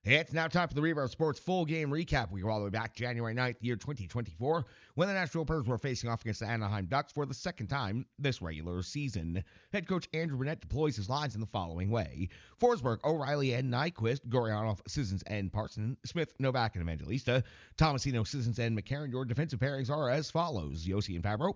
It's now time for the Reverb Sports full game recap. We go all the way back January 9th, year 2024, when the Nashville Predators were facing off against the Anaheim Ducks for the second time this regular season. Head coach Andrew Burnett deploys his lines in the following way: Forsberg, O'Reilly, and Nyquist, Goryanov, Sissons, and Parson, Smith, Novak, and Evangelista, Tomasino, Sissons, and McCarron. Your defensive pairings are as follows: Yossi and Fabro,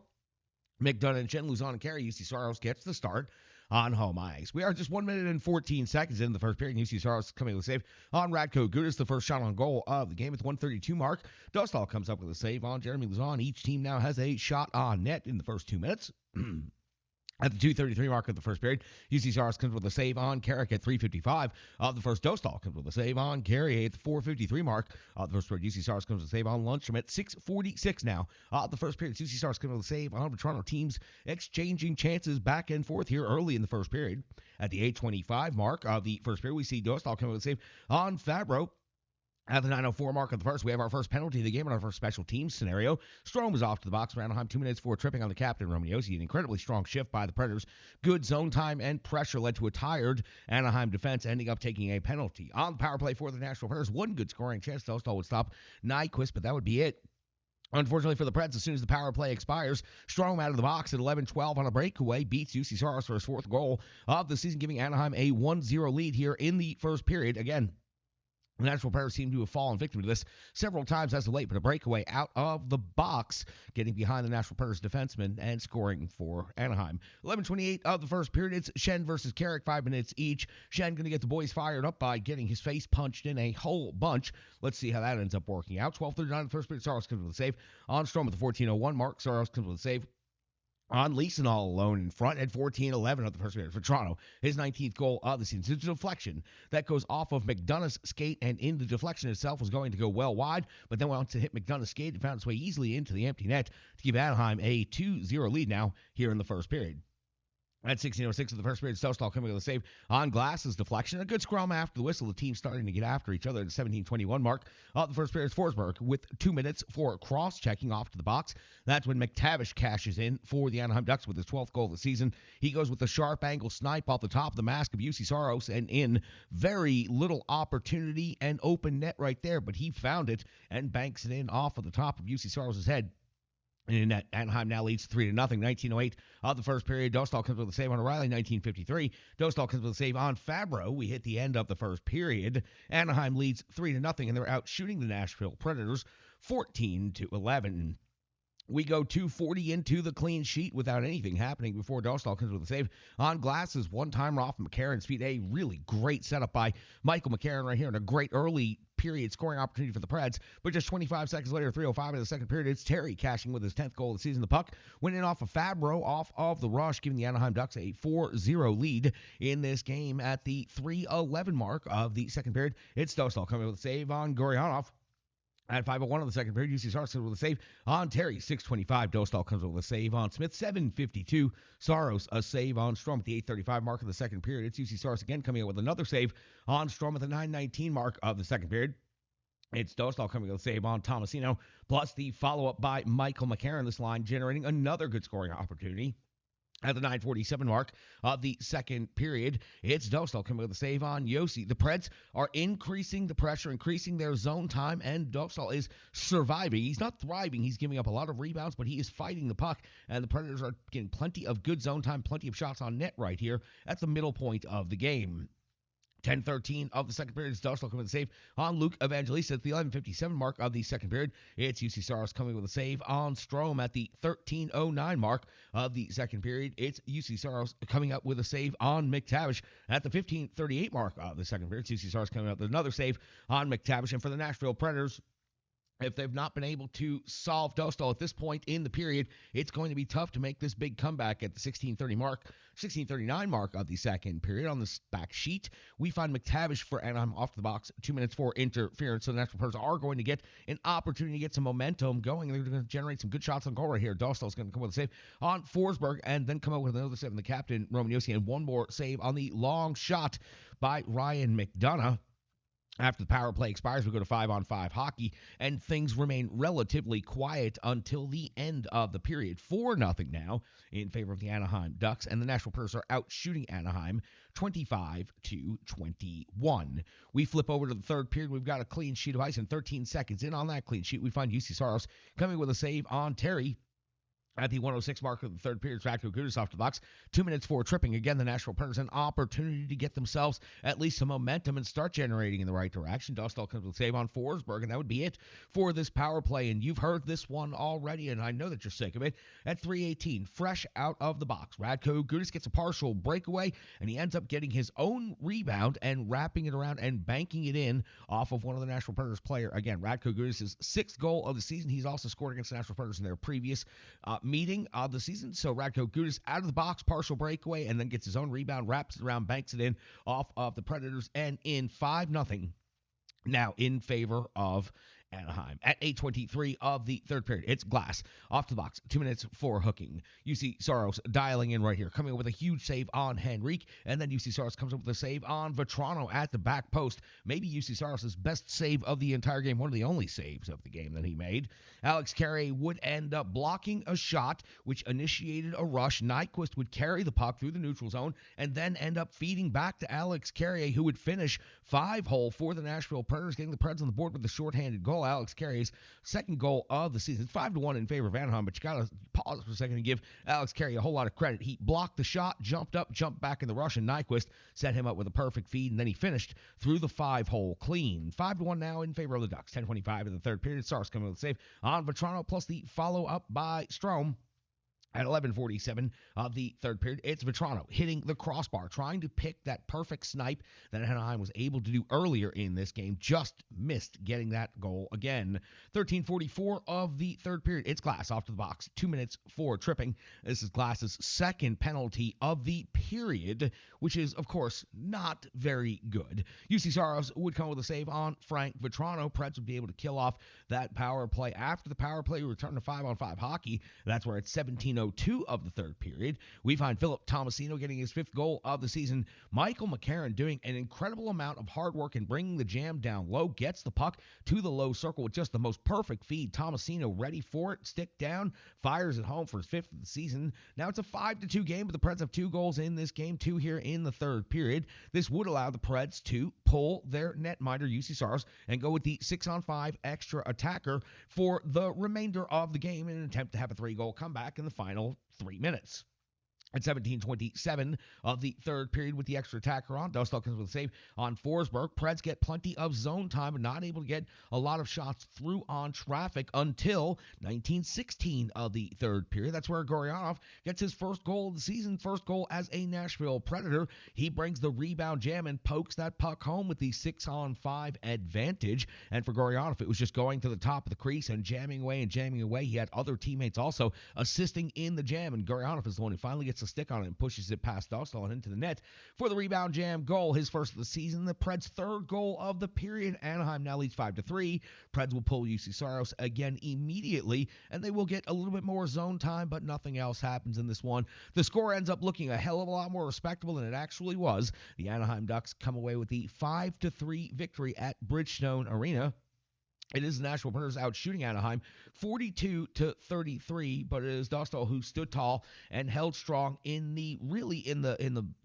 McDonough and Chen, Luzon and Carey. UC Saros gets the start on home ice. We are just 1 minute and 14 seconds in the first period. UC Saros coming with a save on Radko Gudas, the first shot on goal of the game at the 132 mark. Dostal comes up with a save on Jeremy Luzon. Each team now has a shot on net in the first 2 minutes. At the 2:33 mark of the first period, UC Saros comes with a save on Carrick at 3:55 of the first. Dostal comes with a save on Carey at the 4:53 mark of the first period. UC Saros comes with a save on Lundstrom at 6:46 now of the first period. UC Saros comes with a save on the Toronto teams exchanging chances back and forth here early in the first period. At the 8:25 mark of the first period, we see Dostal coming with a save on Fabro. At the 9:04 mark of the first, we have our first penalty of the game in our first special teams scenario. Strome was off to the box for Anaheim 2 minutes for tripping on the captain, Roman Josi. An incredibly strong shift by the Predators. Good zone time and pressure led to a tired Anaheim defense, ending up taking a penalty. On the power play for the Nashville Predators, one good scoring chance. Dostal would stop Nyquist, but that would be it. Unfortunately for the Preds, as soon as the power play expires, Strome out of the box at 11-12 on a breakaway beats UC Saros for his fourth goal of the season, giving Anaheim a 1-0 lead here in the first period. Again, the Nashville Predators seem to have fallen victim to this several times as of late, but a breakaway out of the box, getting behind the Nashville Predators defenseman and scoring for Anaheim. 11:28 of the first period, it's Shen versus Carrick, 5 minutes each. Shen going to get the boys fired up by getting his face punched in a whole bunch. Let's see how that ends up working out. 12:39 of the first period, Saros comes with a save on Strome at the 14:01 mark. Saros comes with a save on Leeson all alone in front at 14-11 of the first period for Toronto. His 19th goal of the season. It's a deflection that goes off of McDonough's skate, and in the deflection itself was going to go well wide, but then went to hit McDonough's skate and found its way easily into the empty net to give Anaheim a 2-0 lead now here in the first period. At 16:06 of the first period, Dostal coming with a save on Glass's deflection. A good scrum after the whistle. The team starting to get after each other at the 17:21 mark of the first period. Forsberg with 2 minutes for cross-checking off to the box. That's when McTavish cashes in for the Anaheim Ducks with his 12th goal of the season. He goes with a sharp angle snipe off the top of the mask of UC Saros and in. Very little opportunity and open net right there, but he found it and banks it in off of the top of UC Saros' head. And Anaheim now leads 3-0. 19:08 of the first period. Dostal comes with a save on O'Reilly. 19:53. Dostal comes with a save on Fabro. We hit the end of the first period. Anaheim leads 3-0, and they're out shooting the Nashville Predators 14-11. We go 2:40 into the clean sheet without anything happening before Dostal comes with a save on Glass's one-timer off McCarron's feet. A really great setup by Michael McCarron right here, and a great early period scoring opportunity for the Preds. But just 25 seconds later, 3:05 in the second period, it's Terry cashing with his 10th goal of the season. The puck went in off of Fabro off of the rush, giving the Anaheim Ducks a 4-0 lead in this game at the 3:11 mark of the second period. It's Dostal coming with a save on Goryanov. At 5:01 of the second period, UC Saros with a save on Terry. 6:25. Dostal comes with a save on Smith. 7:52. Saros a save on Strome at the 8:35 mark of the second period. It's UC Saros again coming out with another save on Strome at the 9:19 mark of the second period. It's Dostal coming with a save on Tomasino, plus the follow-up by Michael McCarron. This line generating another good scoring opportunity. At the 9:47 mark of the second period, it's Dostal coming with a save on Josi. The Preds are increasing the pressure, increasing their zone time, and Dostal is surviving. He's not thriving. He's giving up a lot of rebounds, but he is fighting the puck, and the Predators are getting plenty of good zone time, plenty of shots on net right here at the middle point of the game. 10:13 of the second period, it's Dostal coming with a save on Luke Evangelista at the 11:57 mark of the second period. It's UC Saros coming with a save on Strome at the 13:09 mark of the second period. It's UC Saros coming up with a save on McTavish at the 15:38 mark of the second period. It's UC Saros coming up with another save on McTavish. And for the Nashville Predators, if they've not been able to solve Dostal at this point in the period, it's going to be tough to make this big comeback at the 16:39 mark of the second period. On this back sheet, we find McTavish for Anaheim off the box, 2 minutes for interference. So the Nashville Predators are going to get an opportunity to get some momentum going. They're going to generate some good shots on goal right here. Dostal's going to come with a save on Forsberg and then come out with another save on the captain, Roman Josi, and one more save on the long shot by Ryan McDonough. After the power play expires, we go to 5-on-5 hockey, and things remain relatively quiet until the end of the period. 4-0 now in favor of the Anaheim Ducks, and the Nashville Predators are out shooting Anaheim 25-21. We flip over to the third period. We've got a clean sheet of ice in 13 seconds. In on that clean sheet, we find UC Saros coming with a save on Terry. At the 106 mark of the third period, Radko Gudas off the box. 2 minutes for tripping. Again, the Nashville Predators an opportunity to get themselves at least some momentum and start generating in the right direction. Dostal comes with a save on Forsberg, and that would be it for this power play. And you've heard this one already, and I know that you're sick of it. At 3:18, fresh out of the box, Radko Gudas gets a partial breakaway, and he ends up getting his own rebound and wrapping it around and banking it in off of one of the Nashville Predators player. Again, Radko Gudas' sixth goal of the season. He's also scored against the Nashville Predators in their previous meeting of the season. So Radko Gudas out of the box, partial breakaway, and then gets his own rebound, wraps it around, banks it in off of the Predators, and in 5-0 now in favor of Anaheim. At 8:23 of the third period, it's Glass off the box. 2 minutes for hooking. UC Saros dialing in right here, coming up with a huge save on Henrique, and then UC Saros comes up with a save on Vetrano at the back post. Maybe UC Saros' best save of the entire game, one of the only saves of the game that he made. Alex Carey would end up blocking a shot, which initiated a rush. Nyquist would carry the puck through the neutral zone, and then end up feeding back to Alex Carey, who would finish 5-hole for the Nashville Predators, getting the Preds on the board with the shorthanded goal. Alex Carey's second goal of the season. It's 5-1 in favor of Anaheim, but you got to pause for a second and give Alex Carey a whole lot of credit. He blocked the shot, jumped up, jumped back in the rush, and Nyquist set him up with a perfect feed, and then he finished through the 5-hole clean. 5-1 now in favor of the Ducks. 10:25 in the third period. Stars coming with a save on Vetrano, plus the follow-up by Strome. At 11:47 of the third period, it's Vetrano hitting the crossbar, trying to pick that perfect snipe that Anaheim was able to do earlier in this game. Just missed getting that goal again. 13:44 of the third period, it's Glass off to the box. 2 minutes for tripping. This is Glass's second penalty of the period, which is, of course, not very good. UC Saros would come with a save on Frank Vetrano. Preds would be able to kill off that power play. After the power play, we return to 5-on-5 hockey. That's where it's 17:02 of the third period. We find Philip Tomasino getting his fifth goal of the season. Michael McCarron doing an incredible amount of hard work and bringing the jam down low, gets the puck to the low circle with just the most perfect feed. Tomasino ready for it, stick down, fires it home for his fifth of the season. Now it's a 5-2 game, but the Preds have 2 goals in this game, 2 here in the third period. This would allow the Preds to pull their netminder, UC Saros, and go with the 6-on-5 extra attacker for the remainder of the game in an attempt to have a 3-goal comeback in the final 3 minutes. At 17:27 of the third period with the extra attacker on, Dostal comes with a save on Forsberg. Preds get plenty of zone time, but not able to get a lot of shots through on traffic until 19:16 of the third period. That's where Goryanov gets his first goal of the season, first goal as a Nashville Predator. He brings the rebound jam and pokes that puck home with the 6-on-5 advantage. And for Goryanov, it was just going to the top of the crease and jamming away and jamming away. He had other teammates also assisting in the jam, and Goryanov is the one who finally gets a stick on it and pushes it past Dostal and into the net for the rebound jam goal, his first of the season, the Preds' third goal of the period. Anaheim now leads 5-3. Preds will pull UC Saros again immediately, and they will get a little bit more zone time, but nothing else happens in this one. The score ends up looking a hell of a lot more respectable than it actually was. The Anaheim Ducks come away with the 5-3 victory at Bridgestone Arena. It is the Nashville Predators out shooting Anaheim 42-33, but it is Dostal who stood tall and held strong in the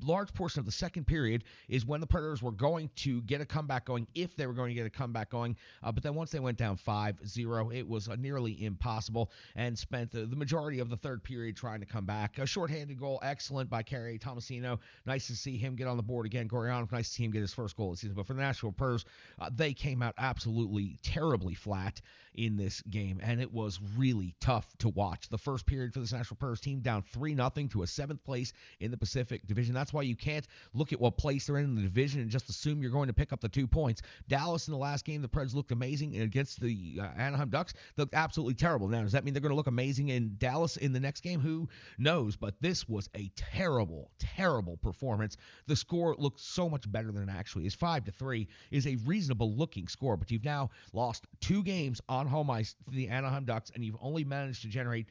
large portion of the second period is when the Predators were going to get a comeback going, if they were going to get a comeback going. But then once they went down 5-0, it was nearly impossible, and spent the majority of the third period trying to come back. A shorthanded goal, excellent by Carey Tomasino. Nice to see him get on the board again. Goryanov, nice to see him get his first goal of the season. But for the Nashville Predators, they came out absolutely terribly flat in this game, and it was really tough to watch. The first period for this Nashville Predators team down 3-0 to a 7th place in the Pacific Division. That's why you can't look at what place they're in the division and just assume you're going to pick up the 2 points. Dallas in the last game, the Preds looked amazing, and against the Anaheim Ducks, they looked absolutely terrible. Now, does that mean they're going to look amazing in Dallas in the next game? Who knows? But this was a terrible, terrible performance. The score looked so much better than it actually is. 5-3 is a reasonable looking score, but you've now lost 2 games on home ice to the Anaheim Ducks, and you've only managed to generate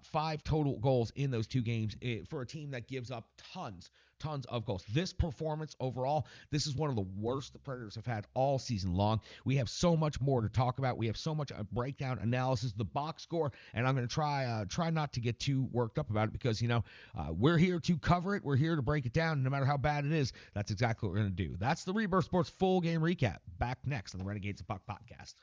5 total goals in those 2 games for a team that gives up tons tons of goals. This performance overall, this is one of the worst the Predators have had all season long. We have so much more to talk about. We have so much breakdown analysis, the box score, and I'm going to try not to get too worked up about it because, we're here to cover it. We're here to break it down. No matter how bad it is, that's exactly what we're going to do. That's the Rebirth Sports full game recap. Back next on the Renegades of Puck podcast.